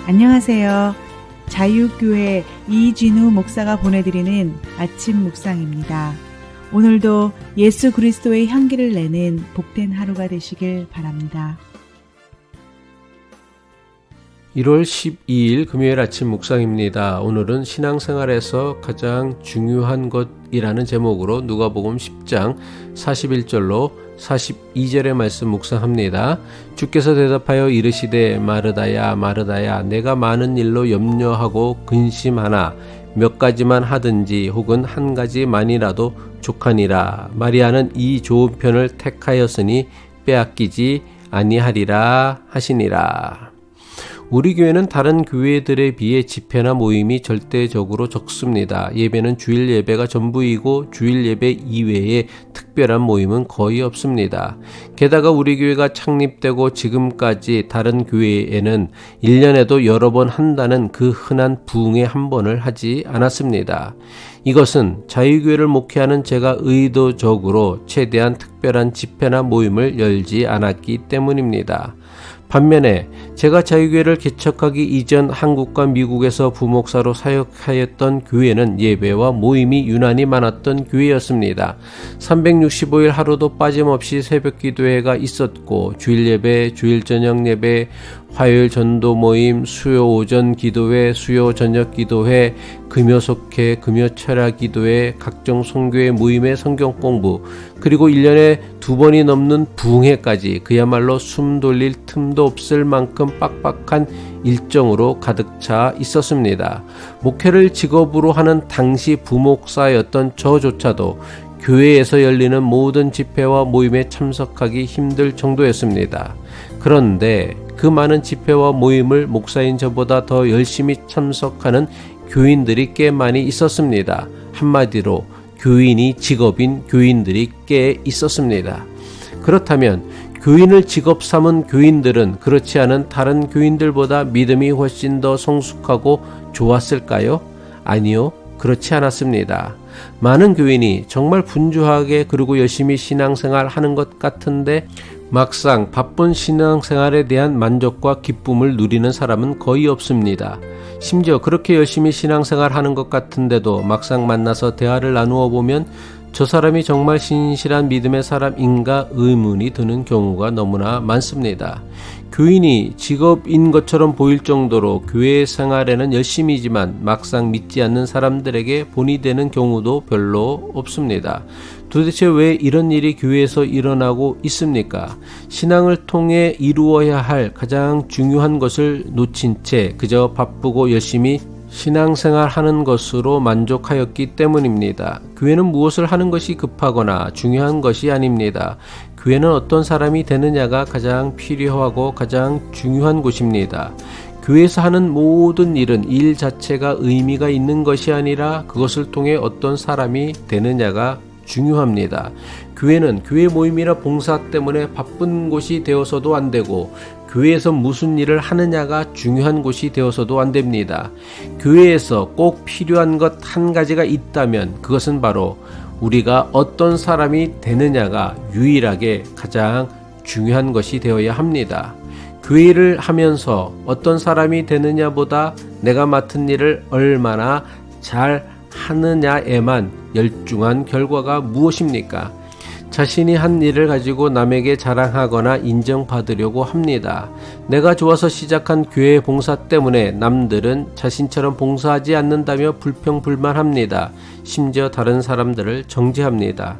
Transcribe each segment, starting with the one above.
안녕하세요. 자유교회 이진우 목사가 보내드리는 아침 묵상입니다. 오늘도 예수 그리스도의 향기를 내는 복된 하루가 되시길 바랍니다. 1월 12일 금요일 아침 묵상입니다. 오늘은 신앙생활에서 가장 중요한 것이라는 제목으로 누가복음 10장 41절로 42절의 말씀 묵상합니다. 주께서 대답하여 이르시되 마르다야 마르다야 내가 많은 일로 염려하고 근심하나 몇 가지만 하든지 혹은 한 가지만이라도 족하니라. 마리아는 이 좋은 편을 택하였으니 빼앗기지 아니하리라 하시니라. 우리 교회는 다른 교회들에 비해 집회나 모임이 절대적으로 적습니다. 예배는 주일 예배가 전부이고 주일 예배 이외에 특별한 모임은 거의 없습니다. 게다가 우리 교회가 창립되고 지금까지 다른 교회에는 1년에도 여러 번 한다는 그 흔한 부흥회 한 번을 하지 않았습니다. 이것은 자유교회를 목회하는 제가 의도적으로 최대한 특별한 집회나 모임을 열지 않았기 때문입니다. 반면에 제가 자유교회를 개척하기 이전 한국과 미국에서 부목사로 사역하였던 교회는 예배와 모임이 유난히 많았던 교회였습니다. 365일 하루도 빠짐없이 새벽 기도회가 있었고 주일 예배, 주일 저녁 예배, 화요일 전도 모임, 수요 오전 기도회, 수요 저녁 기도회, 금요 속회, 금요 철야 기도회, 각종 선교회 모임의 성경 공부, 그리고 1년에 2번이 넘는 부흥회까지 그야말로 숨 돌릴 틈도 없을 만큼 빡빡한 일정으로 가득 차 있었습니다. 목회를 직업으로 하는 당시 부목사였던 저조차도 교회에서 열리는 모든 집회와 모임에 참석하기 힘들 정도였습니다. 그런데 그 많은 집회와 모임을 목사인 저보다 더 열심히 참석하는 교인들이 꽤 많이 있었습니다. 한마디로 교인이 직업인 교인들이 꽤 있었습니다. 그렇다면 교인을 직업 삼은 교인들은 그렇지 않은 다른 교인들보다 믿음이 훨씬 더 성숙하고 좋았을까요? 아니요, 그렇지 않았습니다. 많은 교인이 정말 분주하게 그리고 열심히 신앙생활 하는 것 같은데 막상 바쁜 신앙생활에 대한 만족과 기쁨을 누리는 사람은 거의 없습니다. 심지어 그렇게 열심히 신앙생활 하는 것 같은데도 막상 만나서 대화를 나누어 보면 저 사람이 정말 신실한 믿음의 사람인가 의문이 드는 경우가 너무나 많습니다. 교인이 직업인 것처럼 보일 정도로 교회 생활에는 열심이지만 막상 믿지 않는 사람들에게 본이 되는 경우도 별로 없습니다. 도대체 왜 이런 일이 교회에서 일어나고 있습니까? 신앙을 통해 이루어야 할 가장 중요한 것을 놓친 채 그저 바쁘고 열심히 신앙생활 하는 것으로 만족하였기 때문입니다. 교회는 무엇을 하는 것이 급하거나 중요한 것이 아닙니다. 교회는 어떤 사람이 되느냐가 가장 필요하고 가장 중요한 곳입니다. 교회에서 하는 모든 일은 일 자체가 의미가 있는 것이 아니라 그것을 통해 어떤 사람이 되느냐가 중요합니다. 교회는 교회 모임이나 봉사 때문에 바쁜 곳이 되어서도 안 되고 교회에서 무슨 일을 하느냐가 중요한 곳이 되어서도 안 됩니다. 교회에서 꼭 필요한 것 한 가지가 있다면 그것은 바로 우리가 어떤 사람이 되느냐가 유일하게 가장 중요한 것이 되어야 합니다. 교회를 하면서 어떤 사람이 되느냐보다 내가 맡은 일을 얼마나 잘 하느냐에만 열중한 결과가 무엇입니까? 자신이 한 일을 가지고 남에게 자랑하거나 인정받으려고 합니다. 내가 좋아서 시작한 교회 봉사 때문에 남들은 자신처럼 봉사하지 않는다며 불평불만합니다. 심지어 다른 사람들을 정죄합니다.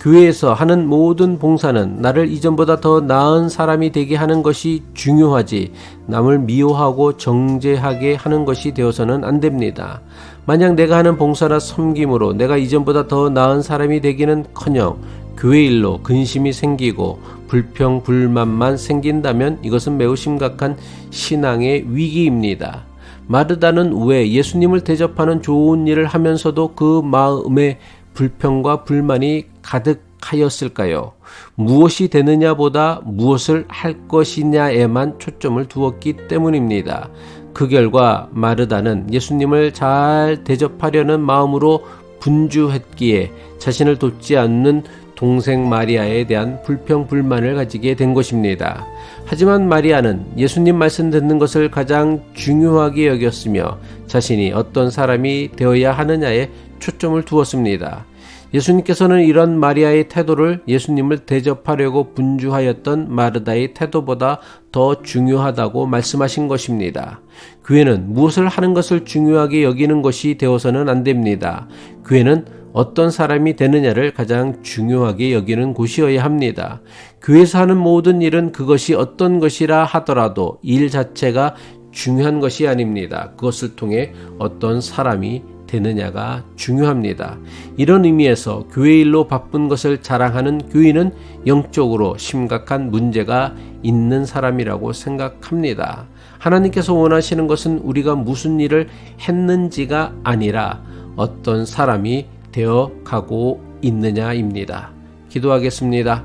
교회에서 하는 모든 봉사는 나를 이전보다 더 나은 사람이 되게 하는 것이 중요하지 남을 미워하고 정죄하게 하는 것이 되어서는 안 됩니다. 만약 내가 하는 봉사나 섬김으로 내가 이전보다 더 나은 사람이 되기는커녕 교회 일로 근심이 생기고 불평, 불만만 생긴다면 이것은 매우 심각한 신앙의 위기입니다. 마르다는 왜 예수님을 대접하는 좋은 일을 하면서도 그 마음에 불평과 불만이 가득하였을까요? 무엇이 되느냐보다 무엇을 할 것이냐에만 초점을 두었기 때문입니다. 그 결과 마르다는 예수님을 잘 대접하려는 마음으로 분주했기에 자신을 돕지 않는 동생 마리아에 대한 불평불만을 가지게 된 것입니다. 하지만 마리아는 예수님 말씀 듣는 것을 가장 중요하게 여겼으며 자신이 어떤 사람이 되어야 하느냐에 초점을 두었습니다. 예수님께서는 이런 마리아의 태도를 예수님을 대접하려고 분주하였던 마르다의 태도보다 더 중요하다고 말씀하신 것입니다. 교회는 무엇을 하는 것을 중요하게 여기는 것이 되어서는 안 됩니다. 교회는 어떤 사람이 되느냐를 가장 중요하게 여기는 곳이어야 합니다. 교회에서 하는 모든 일은 그것이 어떤 것이라 하더라도 일 자체가 중요한 것이 아닙니다. 그것을 통해 어떤 사람이 되느냐가 중요합니다. 이런 의미에서 교회 일로 바쁜 것을 자랑하는 교인은 영적으로 심각한 문제가 있는 사람이라고 생각합니다. 하나님께서 원하시는 것은 우리가 무슨 일을 했는지가 아니라 어떤 사람이 되어 가고 있느냐입니다. 기도하겠습니다.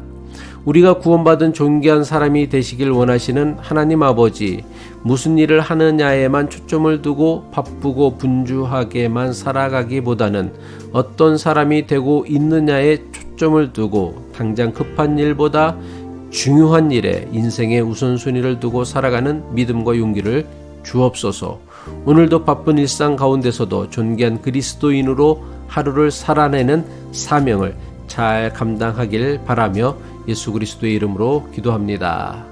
우리가 구원받은 존귀한 사람이 되시길 원하시는 하나님 아버지, 무슨 일을 하느냐에만 초점을 두고 바쁘고 분주하게만 살아가기보다는 어떤 사람이 되고 있느냐에 초점을 두고 당장 급한 일보다 중요한 일에 인생의 우선순위를 두고 살아가는 믿음과 용기를 주옵소서. 오늘도 바쁜 일상 가운데서도 존귀한 그리스도인으로 하루를 살아내는 사명을 잘 감당하길 바라며 예수 그리스도의 이름으로 기도합니다.